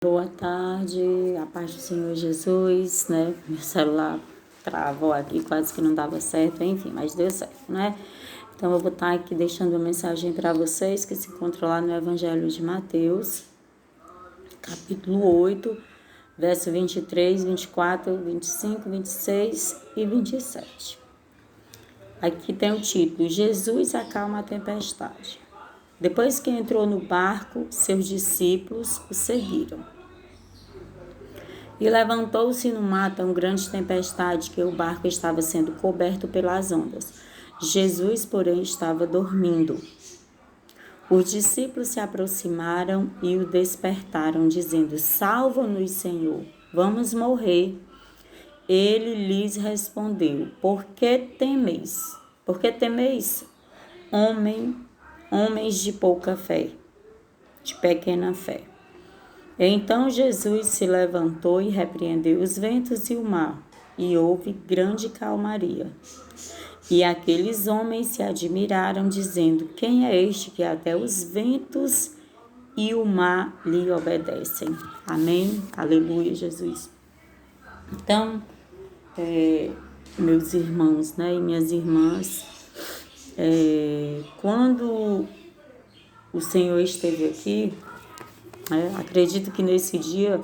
Boa tarde, a paz do Senhor Jesus, né? Meu celular travou aqui, quase que não dava certo, enfim, mas deu certo, né? Então eu vou estar aqui deixando uma mensagem para vocês que se encontra lá no Evangelho de Mateus, capítulo 8, verso 23, 24, 25, 26 e 27. Aqui tem o título: Jesus acalma a tempestade. Depois que entrou no barco, seus discípulos o seguiram. E levantou-se no mar tão grande tempestade que o barco estava sendo coberto pelas ondas. Jesus, porém, estava dormindo. Os discípulos se aproximaram e o despertaram, dizendo: Salva-nos, Senhor, vamos morrer. Ele lhes respondeu: Por que temeis? Por que temeis, homens de pouca fé, de pequena fé? Então Jesus se levantou e repreendeu os ventos e o mar, e houve grande calmaria. E aqueles homens se admiraram, dizendo: Quem é este que até os ventos e o mar lhe obedecem? Amém? Aleluia, Jesus. Então, meus irmãos, né, e minhas irmãs, quando o Senhor esteve aqui, acredito que nesse dia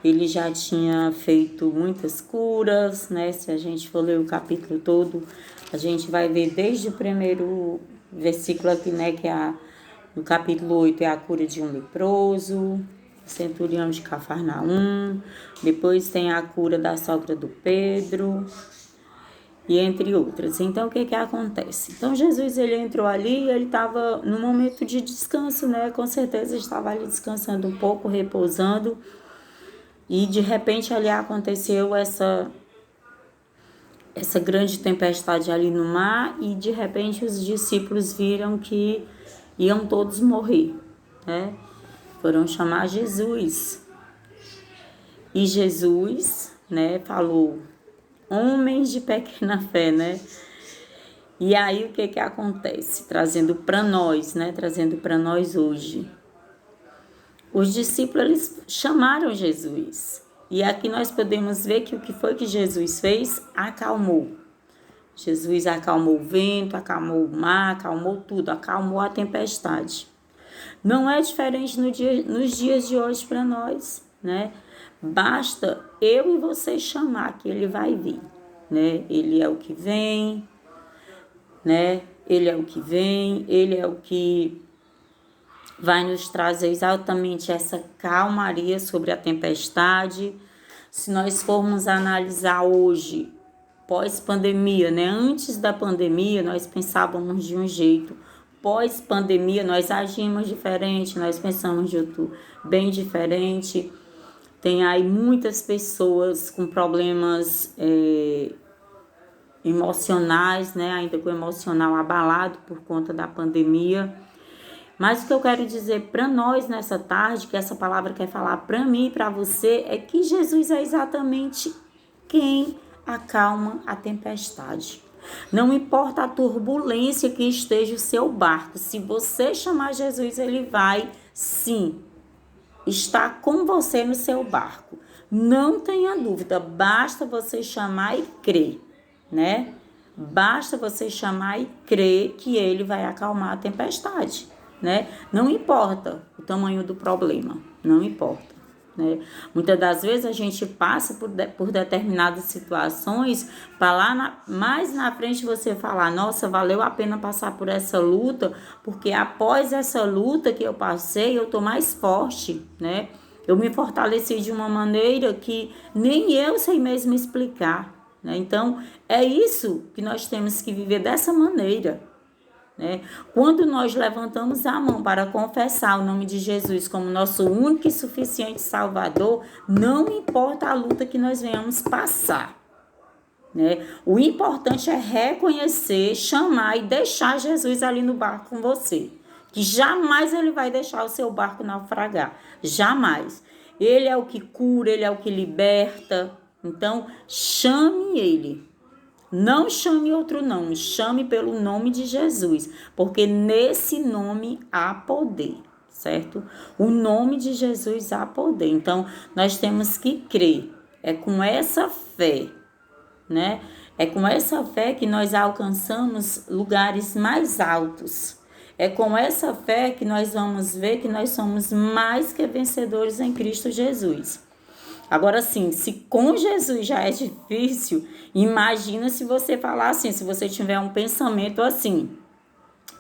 ele já tinha feito muitas curas, né? Se a gente for ler o capítulo todo, a gente vai ver desde o primeiro versículo aqui, né? Que é no capítulo 8 é a cura de um leproso, centurião de Cafarnaum. Depois tem a cura da sogra do Pedro, e entre outras. Então, o que acontece? Então, Jesus, ele entrou ali e ele estava no momento de descanso, né? Com certeza estava ali descansando um pouco, repousando. E, de repente, ali aconteceu essa grande tempestade ali no mar e, de repente, os discípulos viram que iam todos morrer, né? Foram chamar Jesus. E Jesus, né, falou: homens de pequena fé, né? E aí o que acontece? Trazendo para nós, né? Trazendo para nós hoje. Os discípulos, eles chamaram Jesus. E aqui nós podemos ver que o que foi que Jesus fez? Acalmou. Jesus acalmou o vento, acalmou o mar, acalmou tudo, acalmou a tempestade. Não é diferente nos dias de hoje para nós, né? Basta eu e você chamar que ele vai vir, né? Ele é o que vem, né? Ele é o que vem, ele é o que vai nos trazer exatamente essa calmaria sobre a tempestade. Se nós formos analisar hoje, pós-pandemia, né? Antes da pandemia, nós pensávamos de um jeito. Pós-pandemia, nós agimos diferente, nós pensamos de outro bem diferente. Tem aí muitas pessoas com problemas emocionais, né? Ainda com o emocional abalado por conta da pandemia. Mas o que eu quero dizer para nós nessa tarde, que essa palavra quer falar para mim e para você, é que Jesus é exatamente quem acalma a tempestade. Não importa a turbulência que esteja o seu barco, se você chamar Jesus, ele vai, sim, estar com você no seu barco. Não tenha dúvida, basta você chamar e crer, né? Basta você chamar e crer que ele vai acalmar a tempestade, né? Não importa o tamanho do problema, não importa, né? Muitas das vezes a gente passa por determinadas situações para lá mais na frente você falar: nossa, valeu a pena passar por essa luta, porque após essa luta que eu passei, eu tô mais forte, né? Eu me fortaleci de uma maneira que nem eu sei mesmo explicar, né? Então, é isso que nós temos que viver dessa maneira, né? Quando nós levantamos a mão para confessar o nome de Jesus como nosso único e suficiente Salvador, não importa a luta que nós venhamos passar, né? O importante é reconhecer, chamar e deixar Jesus ali no barco com você, que jamais ele vai deixar o seu barco naufragar, jamais. Ele é o que cura, ele é o que liberta. Então, chame ele. Não chame outro nome, chame pelo nome de Jesus, porque nesse nome há poder. certo? O nome de Jesus há poder. Então, nós temos que crer. É com essa fé, né? É com essa fé que nós alcançamos lugares mais altos. É com essa fé que nós vamos ver que nós somos mais que vencedores em Cristo Jesus. Agora sim, se com Jesus já é difícil, imagina se você falar assim, se você tiver um pensamento assim.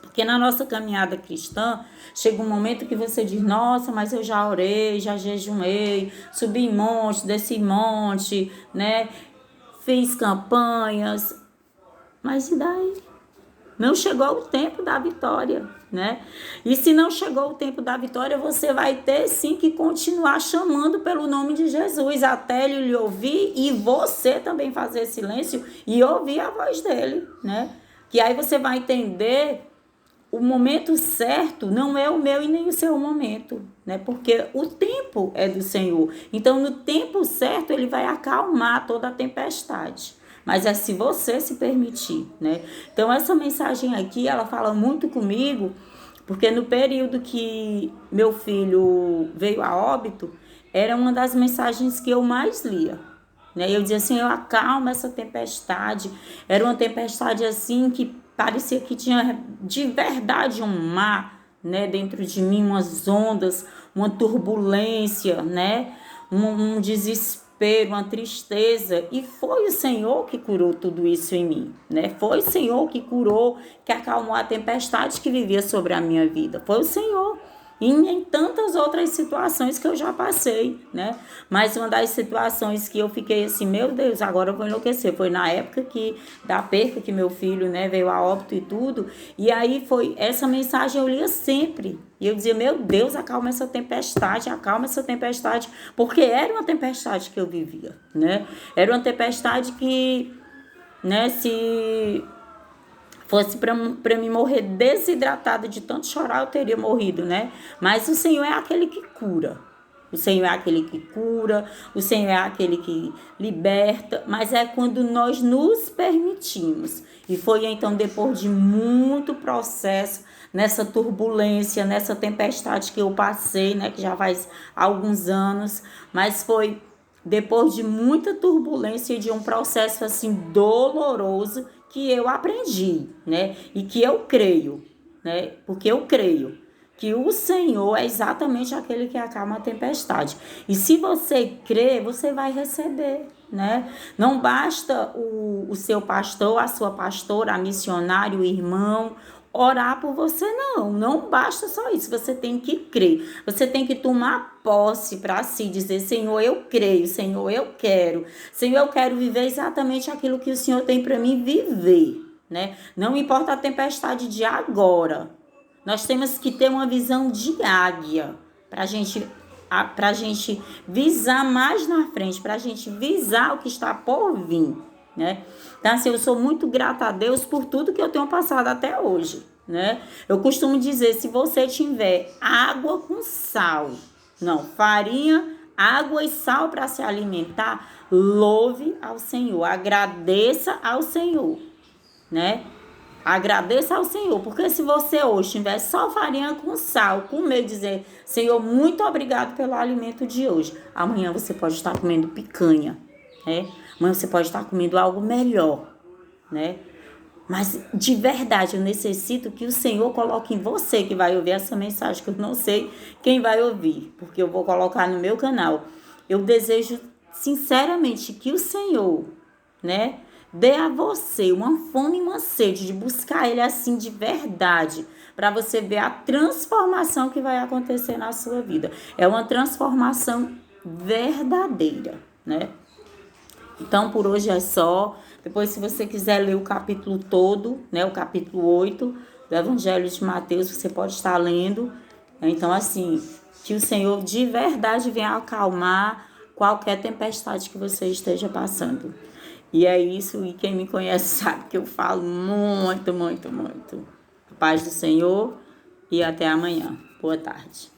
Porque na nossa caminhada cristã, chega um momento que você diz, nossa, mas eu já orei, já jejuei, subi em monte, desci em monte, né? Fiz campanhas, mas e daí? Não chegou o tempo da vitória, né? E se não chegou o tempo da vitória, você vai ter sim que continuar chamando pelo nome de Jesus, até ele lhe ouvir e você também fazer silêncio e ouvir a voz dele, né? Que aí você vai entender o momento certo não é o meu e nem o seu momento, né? Porque o tempo é do Senhor. Então, no tempo certo, ele vai acalmar toda a tempestade. Mas é se você se permitir, né? Então, essa mensagem aqui, ela fala muito comigo, porque no período que meu filho veio a óbito, era uma das mensagens que eu mais lia, né? Eu dizia assim, eu acalmo essa tempestade. Era uma tempestade assim que parecia que tinha de verdade um mar, né, dentro de mim, umas ondas, uma turbulência, né, um desespero, uma tristeza. E foi o Senhor que curou tudo isso em mim, né? Foi o Senhor que curou, que acalmou a tempestade que vivia sobre a minha vida. Foi o Senhor. E em tantas outras situações que eu já passei, né? Mas uma das situações que eu fiquei assim, meu Deus, agora eu vou enlouquecer. Foi na época da perca que meu filho, né, veio a óbito e tudo. E aí foi, essa mensagem eu lia sempre. E eu dizia, meu Deus, acalma essa tempestade, porque era uma tempestade que eu vivia, né? Era uma tempestade que, né, se fosse para mim morrer desidratada de tanto chorar, eu teria morrido, né? Mas o Senhor é aquele que cura. O Senhor é aquele que cura, o Senhor é aquele que liberta, mas é quando nós nos permitimos. E foi então depois de muito processo, nessa turbulência, nessa tempestade que eu passei, né? Que já faz alguns anos, mas foi depois de muita turbulência e de um processo assim doloroso que eu aprendi, né? E que eu creio, né? Porque eu creio que o Senhor é exatamente aquele que acalma a tempestade. E se você crê, você vai receber, né? Não basta o seu pastor, a sua pastora, a missionária, o irmão orar por você, não basta só isso, você tem que crer, você tem que tomar posse para si, dizer, Senhor, eu creio, Senhor, eu quero viver exatamente aquilo que o Senhor tem para mim viver, né? Não importa a tempestade de agora, nós temos que ter uma visão de águia, para a gente visar mais na frente, para a gente visar o que está por vir, né? Então, assim, eu sou muito grata a Deus por tudo que eu tenho passado até hoje, né? Eu costumo dizer, se você tiver água com sal, farinha, água e sal para se alimentar, louve ao Senhor, agradeça ao Senhor, né? Agradeça ao Senhor, porque se você hoje tiver só farinha com sal, com medo de dizer, Senhor, muito obrigado pelo alimento de hoje, amanhã você pode estar comendo picanha, né? Amanhã você pode estar comendo algo melhor, né? Mas de verdade eu necessito que o Senhor coloque em você que vai ouvir essa mensagem, que eu não sei quem vai ouvir, porque eu vou colocar no meu canal. Eu desejo sinceramente que o Senhor, né, dê a você uma fome e uma sede de buscar Ele assim de verdade, para você ver a transformação que vai acontecer na sua vida. É uma transformação verdadeira, né? Então, por hoje é só. Depois, se você quiser ler o capítulo todo, né, o capítulo 8 do Evangelho de Mateus, você pode estar lendo. Então, assim, que o Senhor de verdade venha acalmar qualquer tempestade que você esteja passando. E é isso, e quem me conhece sabe que eu falo muito, muito, muito. A paz do Senhor e até amanhã. Boa tarde.